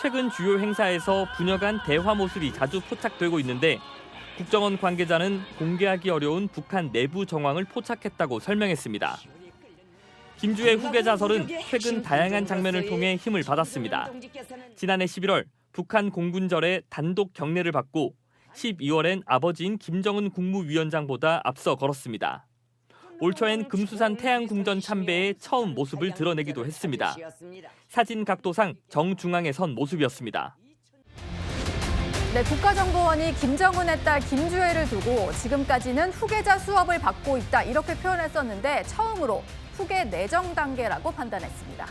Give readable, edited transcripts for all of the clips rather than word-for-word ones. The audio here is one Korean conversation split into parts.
최근 주요 행사에서 부녀 간 대화 모습이 자주 포착되고 있는데 국정원 관계자는 공개하기 어려운 북한 내부 정황을 포착했다고 설명했습니다. 김주의 후계자설은 최근 다양한 장면을 통해 힘을 받았습니다. 지난해 11월 북한 공군절에 단독 경례를 받고 12월엔 아버지인 김정은 국무위원장보다 앞서 걸었습니다. 올 초엔 금수산 태양궁전 참배에 처음 모습을 드러내기도 했습니다. 사진 각도상 정중앙에 선 모습이었습니다. 네, 국가정보원이 김정은의 딸 김주혜를 두고 지금까지는 후계자 수업을 받고 있다 이렇게 표현했었는데 처음으로 후계 내정 단계라고 판단했습니다.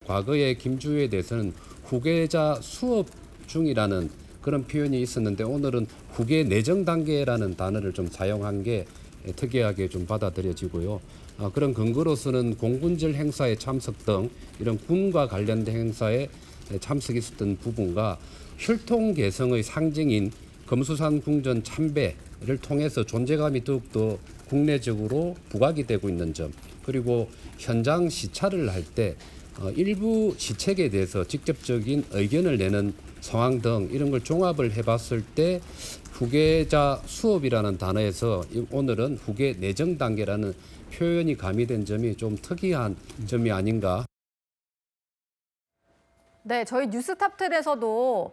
과거에 김주혜에 대해서는 후계자 수업 중이라는 그런 표현이 있었는데 오늘은 후계 내정 단계라는 단어를 좀 사용한 게 특이하게 좀 받아들여지고요. 그런 근거로서는 공군절 행사에 참석 등 이런 군과 관련된 행사에 참석했었던 부분과 혈통 개성의 상징인 금수산 궁전 참배를 통해서 존재감이 더욱더 국내적으로 부각이 되고 있는 점, 그리고 현장 시찰을 할 때 일부 시책에 대해서 직접적인 의견을 내는 상황 등 이런 걸 종합을 해봤을 때 후계자 수업이라는 단어에서 오늘은 후계 내정 단계라는 표현이 가미된 점이 좀 특이한 점이 아닌가. 네, 저희 뉴스탑10에서도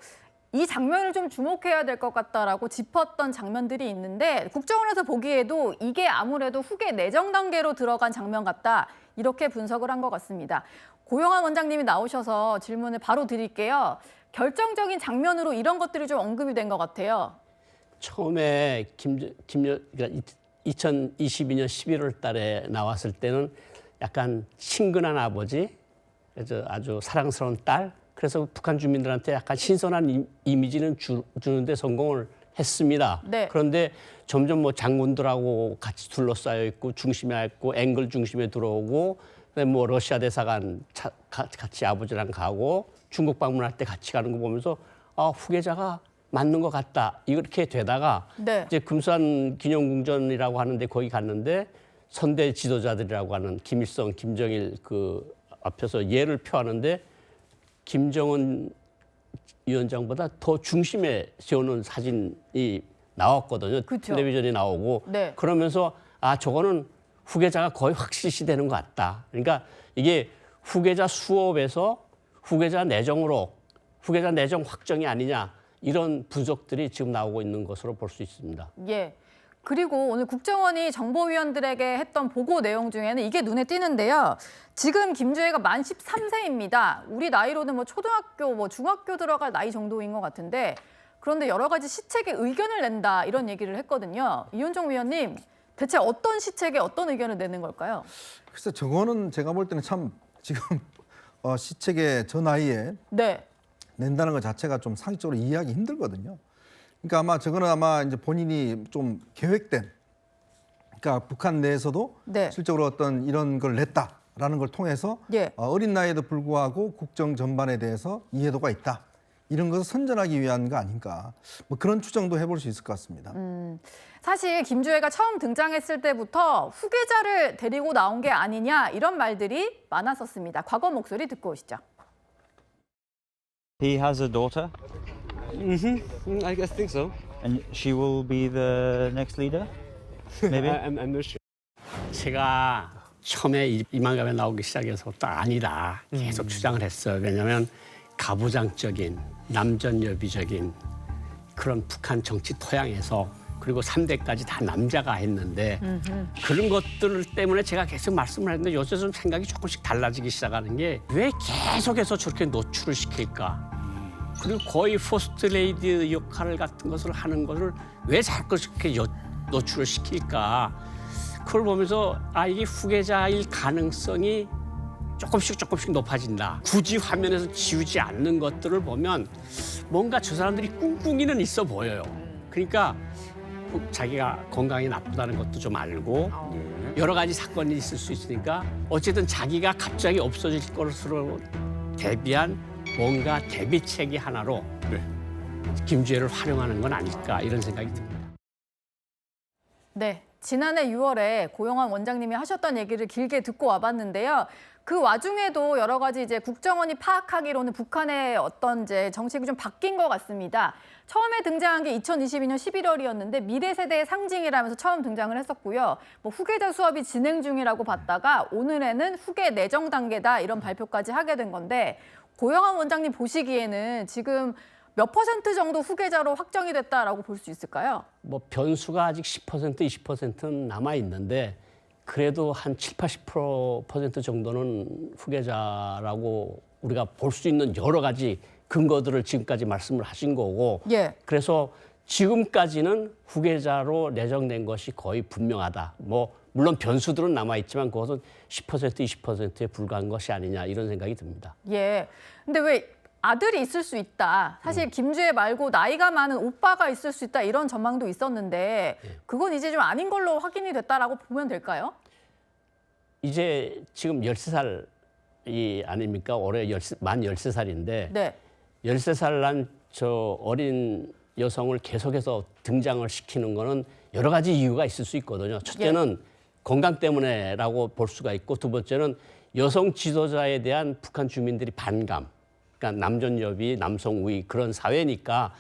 이 장면을 좀 주목해야 될 것 같다라고 짚었던 장면들이 있는데 국정원에서 보기에도 이게 아무래도 후계 내정 단계로 들어간 장면 같다 이렇게 분석을 한 것 같습니다. 고영한 원장님이 나오셔서 질문을 바로 드릴게요. 결정적인 장면으로 이런 것들이 좀 언급이 된 것 같아요. 처음에 그러니까 2022년 11월 달에 나왔을 때는 약간 친근한 아버지, 그래서 아주 사랑스러운 딸, 그래서 북한 주민들한테 약간 신선한 이미지는 주는데 성공을 했습니다. 네. 그런데 점점 뭐 장군들하고 같이 둘러싸여 있고 중심에 있고 앵글 중심에 들어오고 뭐 러시아 대사관 같이 아버지랑 가고 중국 방문할 때 같이 가는 거 보면서 후계자가 맞는 것 같다 이렇게 되다가 네. 이제 금수산 기념궁전이라고 하는데 거기 갔는데 선대 지도자들이라고 하는 김일성, 김정일 그 앞에서 예를 표하는데 김정은 위원장보다 더 중심에 세우는 사진이 나왔거든요. 그쵸. 텔레비전이 나오고 네. 그러면서 저거는 후계자가 거의 확실시 되는 것 같다. 그러니까 이게 후계자 수업에서 후계자 내정으로 후계자 내정 확정이 아니냐 이런 분석들이 지금 나오고 있는 것으로 볼 수 있습니다. 예. 그리고 오늘 국정원이 정보위원들에게 했던 보고 내용 중에는 이게 눈에 띄는데요. 지금 김주혜가 만 13세입니다. 우리 나이로는 뭐 초등학교, 뭐 중학교 들어갈 나이 정도인 것 같은데 그런데 여러 가지 시책에 의견을 낸다 이런 얘기를 했거든요. 이현정 위원님, 대체 어떤 시책에 어떤 의견을 내는 걸까요? 글쎄 저거는 제가 볼 때는 참 지금 시책에 저 나이에 네. 낸다는 것 자체가 좀 상식적으로 이해하기 힘들거든요. 그러니까 아마 저거는 아마 이제 본인이 좀 계획된, 그러니까 북한 내에서도 네. 실적으로 어떤 이런 걸 냈다라는 걸 통해서 예. 어린 나이에도 불구하고 국정 전반에 대해서 이해도가 있다. 이런 것을 선전하기 위한 거 아닌가. 뭐 그런 추정도 해볼 수 있을 것 같습니다. 사실 김주혜가 처음 등장했을 때부터 후계자를 데리고 나온 게 아니냐 이런 말들이 많았었습니다. 과거 목소리 듣고 오시죠. He has a daughter, I guess think so. and she will be the next leader, maybe. I'm not sure. 제가 처음에 이만감에 나오기 시작해서부터 아니다 계속 주장을 했어요. 왜냐하면 가부장적인 남전여비적인 그런 북한 정치 토양에서 그리고 3대까지 다 남자가 했는데 그런 것들 때문에 제가 계속 말씀을 했는데 요새 좀 생각이 조금씩 달라지기 시작하는 게 왜 계속해서 저렇게 노출을 시킬까? 그리고 거의 포스트 레이디 역할 같은 것을 하는 것을 왜 자꾸 이렇게 노출을 시킬까? 그걸 보면서 이게 후계자일 가능성이 조금씩 높아진다. 굳이 화면에서 지우지 않는 것들을 보면 뭔가 저 사람들이 꿍꿍이는 있어 보여요. 그러니까 자기가 건강이 나쁘다는 것도 좀 알고 여러 가지 사건이 있을 수 있으니까 어쨌든 자기가 갑자기 없어질 것으로 대비한 뭔가 대비책이 하나로 김주혜를 활용하는 건 아닐까 이런 생각이 듭니다. 네, 지난해 6월에 고영한 원장님이 하셨던 얘기를 길게 듣고 와봤는데요. 그 와중에도 여러 가지 이제 국정원이 파악하기로는 북한의 어떤 이제 정책이 좀 바뀐 것 같습니다. 처음에 등장한 게 2022년 11월이었는데 미래 세대의 상징이라면서 처음 등장을 했었고요. 뭐 후계자 수업이 진행 중이라고 봤다가 오늘에는 후계 내정 단계다 이런 발표까지 하게 된 건데 고영한 원장님 보시기에는 지금 몇 % 정도 후계자로 확정이 됐다라고 볼 수 있을까요? 뭐 변수가 아직 10%, 20%는 남아 있는데 그래도 한 7, 80% 정도는 후계자라고 우리가 볼 수 있는 여러 가지 근거들을 지금까지 말씀을 하신 거고 예. 그래서 지금까지는 후계자로 내정된 것이 거의 분명하다. 뭐 물론 변수들은 남아 있지만 그것은 10%, 20%에 불과한 것이 아니냐 이런 생각이 듭니다. 예. 근데 왜 아들이 있을 수 있다. 사실 김주혜 말고 나이가 많은 오빠가 있을 수 있다. 이런 전망도 있었는데 그건 이제 좀 아닌 걸로 확인이 됐다라고 보면 될까요? 이제 지금 13살이 아닙니까? 올해 만 13살인데 네. 13살 난 저 어린 여성을 계속해서 등장을 시키는 거는 여러 가지 이유가 있을 수 있거든요. 첫째는 건강 때문에라고 볼 수가 있고 두 번째는 여성 지도자에 대한 북한 주민들이 반감. 그러니까 남존여비, 남성 우위 그런 사회니까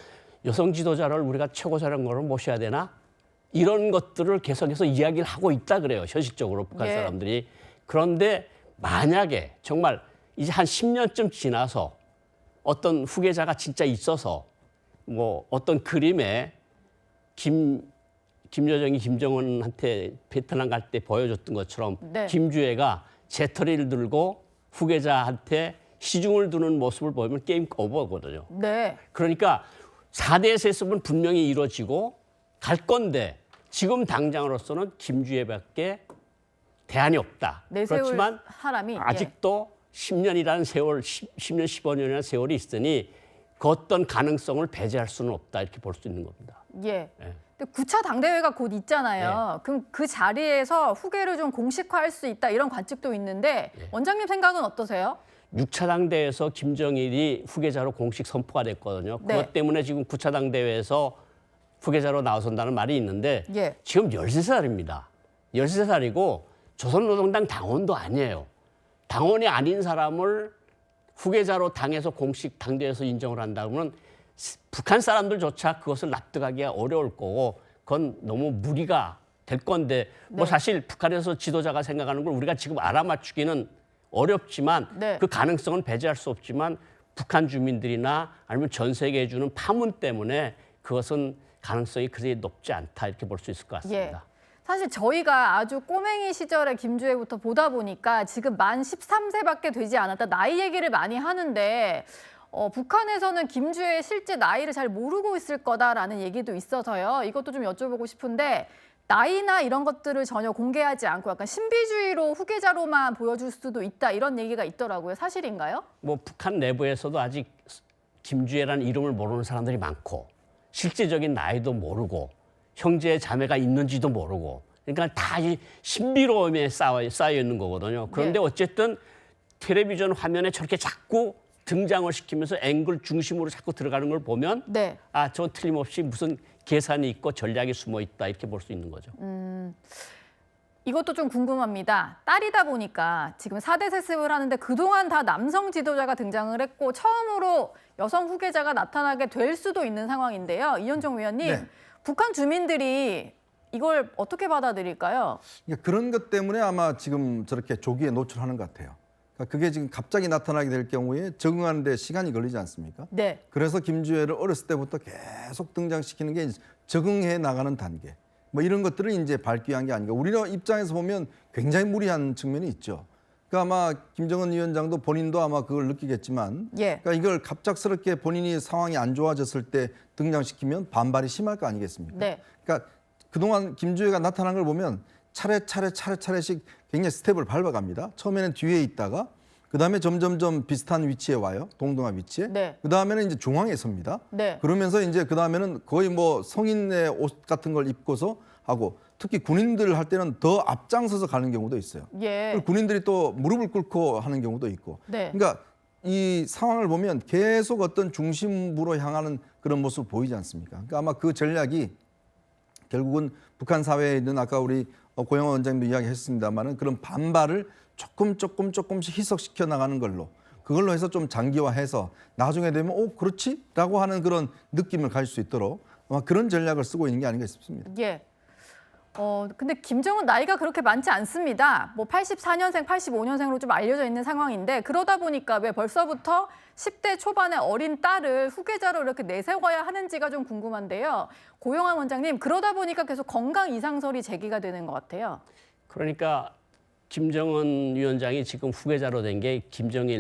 여성 지도자를 우리가 최고사령관으로 모셔야 되나? 이런 것들을 계속해서 이야기를 하고 있다 그래요. 현실적으로 북한 예. 사람들이. 그런데 만약에 정말 이제 한 10년쯤 지나서 어떤 후계자가 진짜 있어서 뭐 어떤 그림에 김여정이 김정은한테 베트남 갈 때 보여줬던 것처럼 네. 김주혜가 재터리를 들고 후계자한테 시중을 두는 모습을 보면 게임 오버거든요. 네. 그러니까 4대 세습은 분명히 이루어지고 갈 건데 지금 당장으로서는 김주혜밖에 대안이 없다. 내세울 그렇지만 사람이 아직도 10년이라는 세월, 10년, 15년이라는 세월이 있으니 그 어떤 가능성을 배제할 수는 없다 이렇게 볼 수 있는 겁니다. 예. 근데 9차 당대회가 곧 있잖아요. 그럼 그 자리에서 후계를 좀 공식화할 수 있다 이런 관측도 있는데 원장님 생각은 어떠세요? 6차 당대회에서 김정일이 후계자로 공식 선포가 됐거든요. 네. 그것 때문에 지금 9차 당대회에서 후계자로 나선다는 말이 있는데 예. 지금 13살입니다. 13살이고 조선노동당 당원도 아니에요. 당원이 아닌 사람을 후계자로 당에서 공식 당대회에서 인정을 한다 그러면 북한 사람들조차 그것을 납득하기가 어려울 거고 그건 너무 무리가 될 건데 뭐 사실 북한에서 지도자가 생각하는 걸 우리가 지금 알아맞추기는 어렵지만 네. 그 가능성은 배제할 수 없지만 북한 주민들이나 아니면 전 세계에 주는 파문 때문에 그것은 가능성이 그리 높지 않다 이렇게 볼 수 있을 것 같습니다. 사실 저희가 아주 꼬맹이 시절에 김주혜부터 보다 보니까 지금 만 13세밖에 되지 않았다. 나이 얘기를 많이 하는데 북한에서는 김주혜의 실제 나이를 잘 모르고 있을 거다라는 얘기도 있어서요. 이것도 좀 여쭤보고 싶은데 나이나 이런 것들을 전혀 공개하지 않고 약간 신비주의로 후계자로만 보여줄 수도 있다. 이런 얘기가 있더라고요. 사실인가요? 뭐 북한 내부에서도 아직 김주혜라는 이름을 모르는 사람들이 많고 실제적인 나이도 모르고 형제 자매가 있는지도 모르고 그러니까 다 이 신비로움에 쌓여 있는 거거든요. 그런데 어쨌든 텔레비전 화면에 저렇게 자꾸 등장을 시키면서 앵글 중심으로 자꾸 들어가는 걸 보면 네. 아, 저건 틀림없이 무슨 계산이 있고 전략이 숨어 있다 이렇게 볼 수 있는 거죠. 이것도 좀 궁금합니다. 딸이다 보니까 지금 4대 세습을 하는데 그동안 다 남성 지도자가 등장을 했고 처음으로 여성 후계자가 나타나게 될 수도 있는 상황인데요. 이현종 위원님, 네. 북한 주민들이 이걸 어떻게 받아들일까요? 그러니까 그런 것 때문에 아마 지금 저렇게 조기에 노출하는 것 같아요. 그러니까 그게 지금 갑자기 나타나게 될 경우에 적응하는 데 시간이 걸리지 않습니까? 네. 그래서 김주혜를 어렸을 때부터 계속 등장시키는 게 이제 적응해 나가는 단계. 뭐 이런 것들을 이제 밟기 위한 게 아닌가. 우리나라 입장에서 보면 굉장히 무리한 측면이 있죠. 그러니까 아마 김정은 위원장도 본인도 아마 그걸 느끼겠지만 예. 그러니까 이걸 갑작스럽게 본인이 상황이 안 좋아졌을 때 등장시키면 반발이 심할 거 아니겠습니까? 네. 그러니까 그동안 김주혜가 나타난 걸 보면 차례차례씩 굉장히 스텝을 밟아갑니다. 처음에는 뒤에 있다가 그다음에 점점점 비슷한 위치에 와요. 동등한 위치에. 네. 그다음에는 이제 중앙에 섭니다. 네. 그러면서 이제 그다음에는 거의 뭐 성인의 옷 같은 걸 입고서 하고 특히 군인들 할 때는 더 앞장서서 가는 경우도 있어요. 예. 그리고 군인들이 또 무릎을 꿇고 하는 경우도 있고. 네. 그러니까 이 상황을 보면 계속 어떤 중심부로 향하는 그런 모습을 보이지 않습니까? 그러니까 아마 그 전략이 결국은 북한 사회에 있는 아까 우리 고영원 원장님도 이야기했습니다만은 그런 반발을 조금씩 희석시켜 나가는 걸로 그걸로 해서 좀 장기화해서 나중에 되면 그렇지라고 하는 그런 느낌을 가질 수 있도록 아마 그런 전략을 쓰고 있는 게 아닌가 싶습니다. 예. 근데 김정은 나이가 그렇게 많지 않습니다. 뭐 84년생, 85년생으로 좀 알려져 있는 상황인데 그러다 보니까 왜 벌써부터 10대 초반의 어린 딸을 후계자로 이렇게 내세워야 하는지가 좀 궁금한데요. 고영환 원장님, 그러다 보니까 계속 건강 이상설이 제기가 되는 것 같아요. 그러니까 김정은 위원장이 지금 후계자로 된 게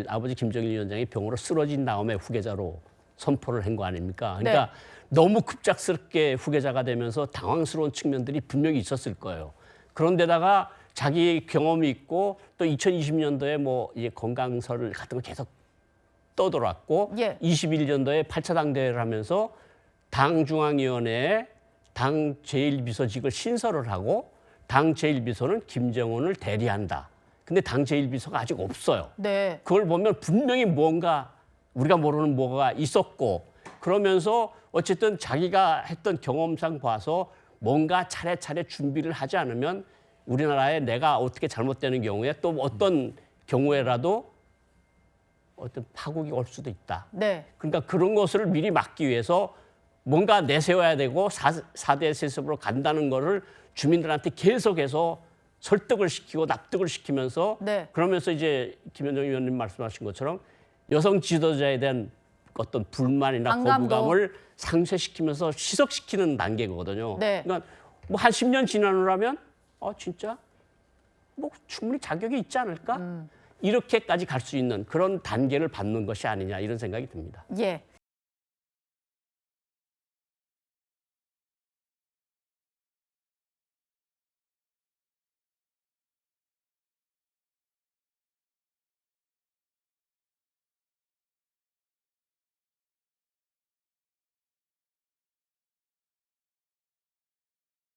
아버지 김정일 위원장이 병으로 쓰러진 다음에 후계자로 선포를 한 거 아닙니까? 그러니까 네. 너무 급작스럽게 후계자가 되면서 당황스러운 측면들이 분명히 있었을 거예요. 그런데다가 자기 경험이 있고 또 2020년도에 뭐 이제 건강설 같은 거 계속 떠돌았고 예. 21년도에 8차 당대회를 하면서 당 중앙위원회에 당 제1비서직을 신설을 하고 당 제1비서는 김정은을 대리한다. 근데 당 제1비서가 아직 없어요. 네. 그걸 보면 분명히 뭔가 우리가 모르는 뭐가 있었고 그러면서 어쨌든 자기가 했던 경험상 봐서 뭔가 차례차례 준비를 하지 않으면 우리나라에 내가 어떻게 잘못되는 경우에 또 어떤 경우에라도 어떤 파국이 올 수도 있다. 네. 그러니까 그런 것을 미리 막기 위해서 뭔가 내세워야 되고 4대 세습으로 간다는 거를 주민들한테 계속해서 설득을 시키고 납득을 시키면서 네. 그러면서 이제 김현정 의원님 말씀하신 것처럼 여성 지도자에 대한 어떤 불만이나 반감도. 거부감을 상쇄시키면서 희석시키는 단계거든요. 네. 그러니까 뭐 한 10년 지나느라면 진짜 뭐 충분히 자격이 있지 않을까? 이렇게까지 갈 수 있는 그런 단계를 밟는 것이 아니냐 이런 생각이 듭니다. 예.